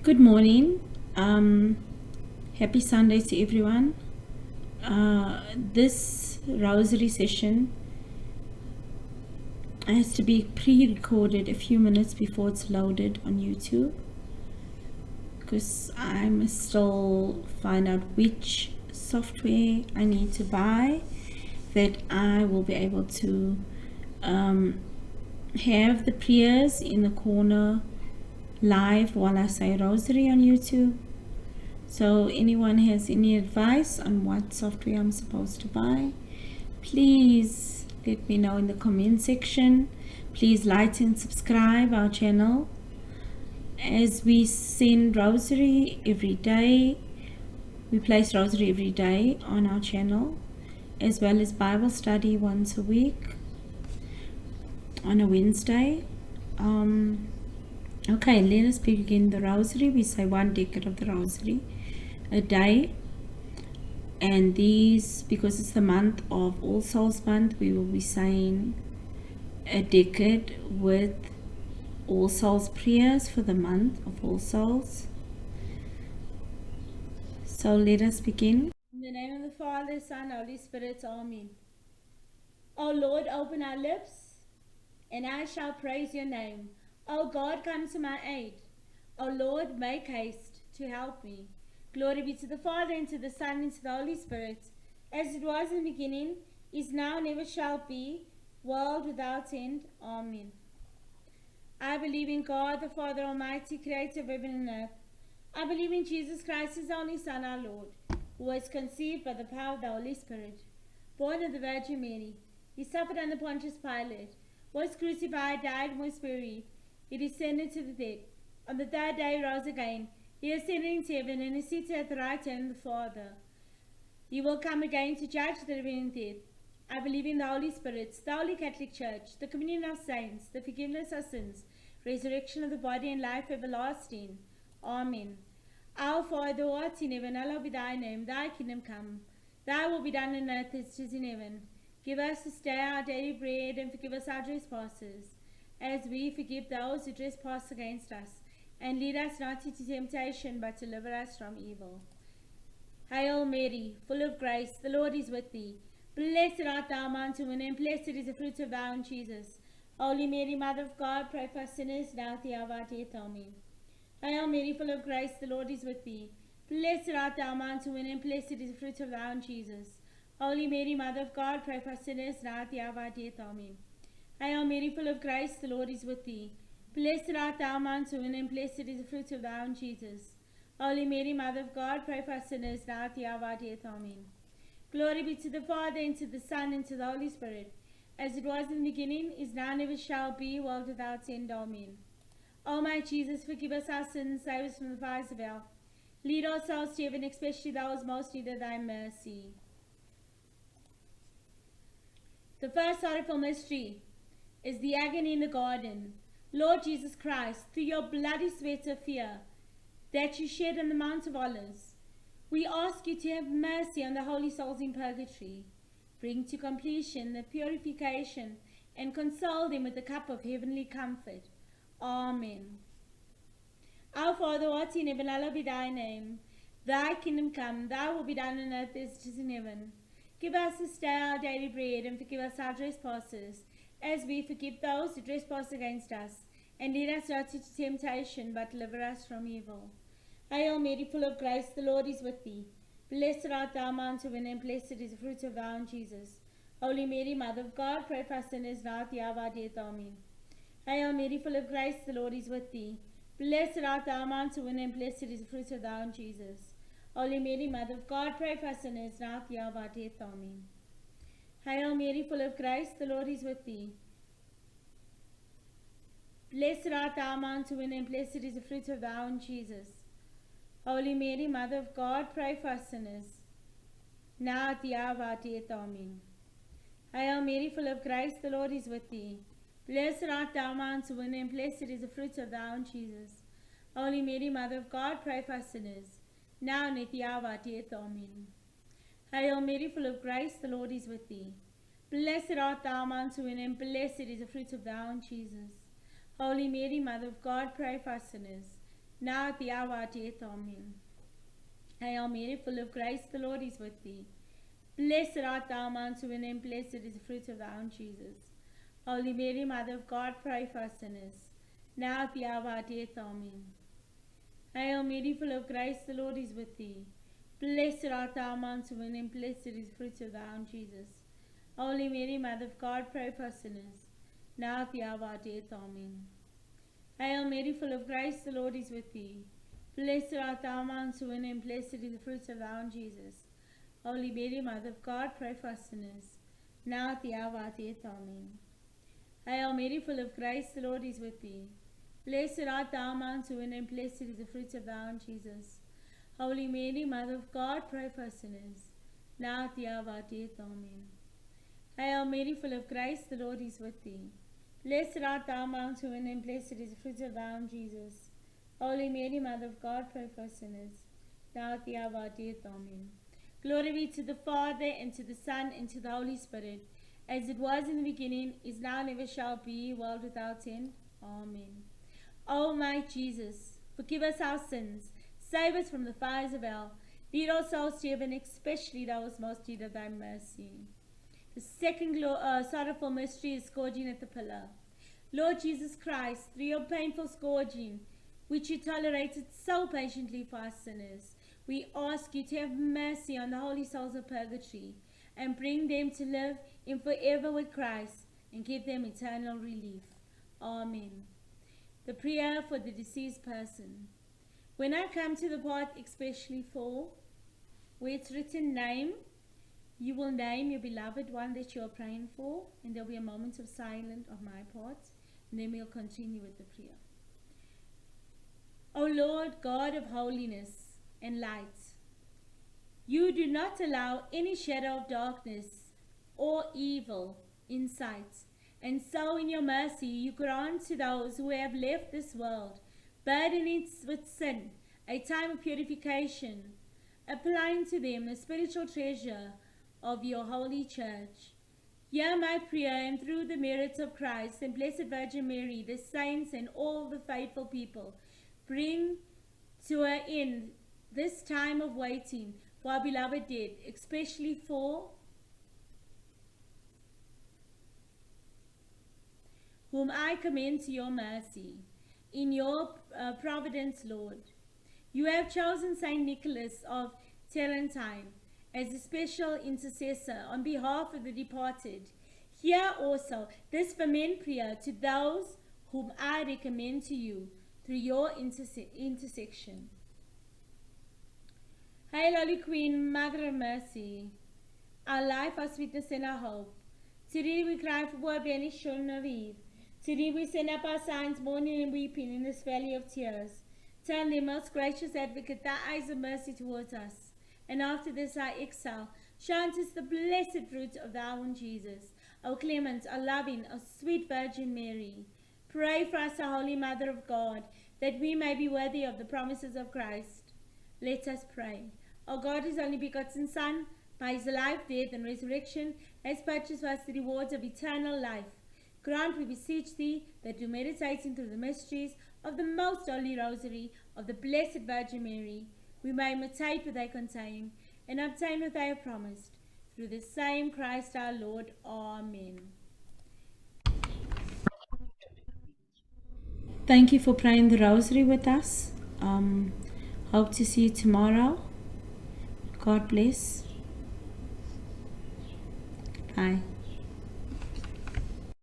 Good morning. Happy Sunday to everyone. This rosary session has to be pre-recorded a few minutes before it's loaded on YouTube because I must still find out which software I need to buy that I will be able to have the prayers in the corner live while I say rosary on YouTube. So anyone has any advice on what software I'm supposed to buy, please let me know in the comment section. Please like and subscribe our channel as we send rosary every day. We place rosary every day on our channel, as well as Bible study once a week on a Wednesday. Okay, let us begin the rosary. We say one decade of the rosary a day, and these, because it's the month of All Souls month, we will be saying a decade with All Souls prayers for the month of All Souls. So let us begin. In the name of the Father, Son, Holy Spirit, Amen. O Lord, open our lips, and I shall praise your name. O God, come to my aid. O Lord, make haste to help me. Glory be to the Father, and to the Son, and to the Holy Spirit, as it was in the beginning, is now, and ever shall be, world without end. Amen. I believe in God, the Father Almighty, creator of heaven and earth. I believe in Jesus Christ, his only Son, our Lord, who was conceived by the power of the Holy Spirit, born of the Virgin Mary. He suffered under Pontius Pilate, was crucified, died, and was buried. He descended to the dead. On the third day he rose again. He ascended into heaven and is seated at the right hand of the Father. He will come again to judge the living and dead. I believe in the Holy Spirit, the Holy Catholic Church, the communion of saints, the forgiveness of sins, resurrection of the body, and life everlasting. Amen. Our Father, who art in heaven, hallowed be thy name. Thy kingdom come. Thy will be done on earth as it is in heaven. Give us this day our daily bread, and forgive us our trespasses, as we forgive those who trespass against us. And lead us not into temptation, but deliver us from evil. Hail Mary, full of grace, the Lord is with thee. Blessed art thou among women, and blessed is the fruit of thy womb, Jesus. Holy Mary, Mother of God, pray for us sinners, now at the hour of our death. Amen. Hail Mary, full of grace, the Lord is with thee. Blessed art thou among women, and blessed is the fruit of thy womb, Jesus. Holy Mary, Mother of God, pray for us sinners, now at the hour of our death. Amen. Hail Mary, full of grace, the Lord is with thee. Blessed art thou among women, and blessed is the fruit of thy womb, Jesus. Holy Mary, Mother of God, pray for us sinners, now at the hour of our death. Amen. Glory be to the Father, and to the Son, and to the Holy Spirit, as it was in the beginning, is now, and ever shall be, world without end. Amen. O my Jesus, forgive us our sins, save us from the fires of hell. Lead our souls to heaven, especially those most need of thy mercy. The first sorrowful mystery is the agony in the garden. Lord Jesus Christ, through your bloody sweat of fear that you shed on the Mount of Olives, we ask you to have mercy on the holy souls in purgatory. Bring to completion the purification and console them with the cup of heavenly comfort. Amen. Our Father, who art in heaven, hallowed be thy name. Thy kingdom come, thy will be done on earth as it is in heaven. Give us this day our daily bread, and forgive us our trespasses, as we forgive those who trespass against us. And lead us not into temptation, but deliver us from evil. Hail Mary, full of grace, the Lord is with thee. Blessed art thou among women, and blessed is the fruit of thy womb, Jesus. Holy Mary, Mother of God, pray for us sinners, now at the hour of our death. Amen. Hail Mary, full of grace, the Lord is with thee. Blessed art thou among women, and blessed is the fruit of thy womb, Jesus. Holy Mary, Mother of God, pray for us sinners, now at the hour of our death. Amen. Hail Mary, full of grace, the Lord is with thee. Blessed art thou among women, and blessed is the fruit of thy womb, Jesus. Holy Mary, Mother of God, pray for us sinners, now at the hour of our death. Amen. Hail Mary, full of grace, the Lord is with thee. Blessed art thou among women, and blessed is the fruit of thy womb, Jesus. Holy Mary, Mother of God, pray for us sinners, now and at the hour of our death. Amen. Hail Mary, full of grace, the Lord is with thee. Blessed art thou among women, and blessed is the fruit of thy womb, Jesus. Holy Mary, Mother of God, pray for us sinners, now at the hour of our death. Amen. Hail Mary, full of grace, the Lord is with thee. Blessed art thou amongst women, and blessed is the fruit of thy womb, Jesus. Holy Mary, Mother of God, pray for us sinners, now at the hour of our death. Amen. Hail Mary, full of grace, the Lord is with thee. Blessed art thou amongst women, and blessed is the fruit of thy womb, Jesus. Holy Mary, Mother of God, pray for us sinners, now at the hour of our death. Amen. Hail Mary, full of grace, the Lord is with thee. Blessed art thou amongst women, and blessed is the fruit of thy womb, Jesus. Holy Mary, Mother of God, pray for us sinners, now at the hour of our death. Amen. Hail Mary, full of grace, the Lord is with thee. Blessed art thou amongst women, and blessed is the fruit of thy womb, Jesus. Holy Mary, Mother of God, pray for us sinners, now at the hour of our death. Amen. Hail Mary, full of grace, the Lord is with thee. Blessed art thou amongst women, and blessed is the fruit of thy womb, Jesus. Holy Mary, Mother of God, pray for us sinners, now at the hour of our death. Amen. Glory be to the Father, and to the Son, and to the Holy Spirit, as it was in the beginning, is now, and ever shall be, world without end. Amen. O my Jesus, forgive us our sins, save us from the fires of hell, lead our souls to heaven, especially those most need of thy mercy. The second sorrowful mystery is scourging at the pillar. Lord Jesus Christ, through your painful scourging, which you tolerated so patiently for us sinners, we ask you to have mercy on the holy souls of purgatory, and bring them to live in forever with Christ, and give them eternal relief. Amen. The prayer for the deceased person. When I come to the part especially for, where it's written name, you will name your beloved one that you are praying for, and there will be a moment of silence on my part, and then we'll continue with the prayer. O Lord God of holiness and light, you do not allow any shadow of darkness or evil in sight, and so in your mercy you grant to those who have left this world, burdened with sin, a time of purification, applying to them the spiritual treasure of your holy church. Hear my prayer, and through the merits of Christ and Blessed Virgin Mary, the saints and all the faithful people, bring to an end this time of waiting for our beloved dead, especially for whom I commend to your mercy. In your providence, Lord, you have chosen Saint Nicholas of Tarentine as a special intercessor on behalf of the departed. Hear also this fervent prayer to those whom I recommend to you through your intercession. Hail, Holy Queen, Mother of Mercy, our life, our sweetness, and our hope. To thee we cry for poor banished children of Eve. To thee we send up our signs, mourning and weeping in this valley of tears. Turn thee, most gracious Advocate, thy eyes of mercy towards us, and after this our exile, shine us the blessed fruit of thy own Jesus. O clement, O loving, O sweet Virgin Mary, pray for us, O Holy Mother of God, that we may be worthy of the promises of Christ. Let us pray. O God, his only begotten Son, by his life, death, and resurrection, has purchased for us the rewards of eternal life. Grant, we beseech thee, that through meditating through the mysteries of the most holy rosary of the Blessed Virgin Mary, we may imitate what they contain, and obtain what they have promised. Through the same Christ our Lord. Amen. Thank you for praying the rosary with us. Hope to see you tomorrow. God bless. Bye.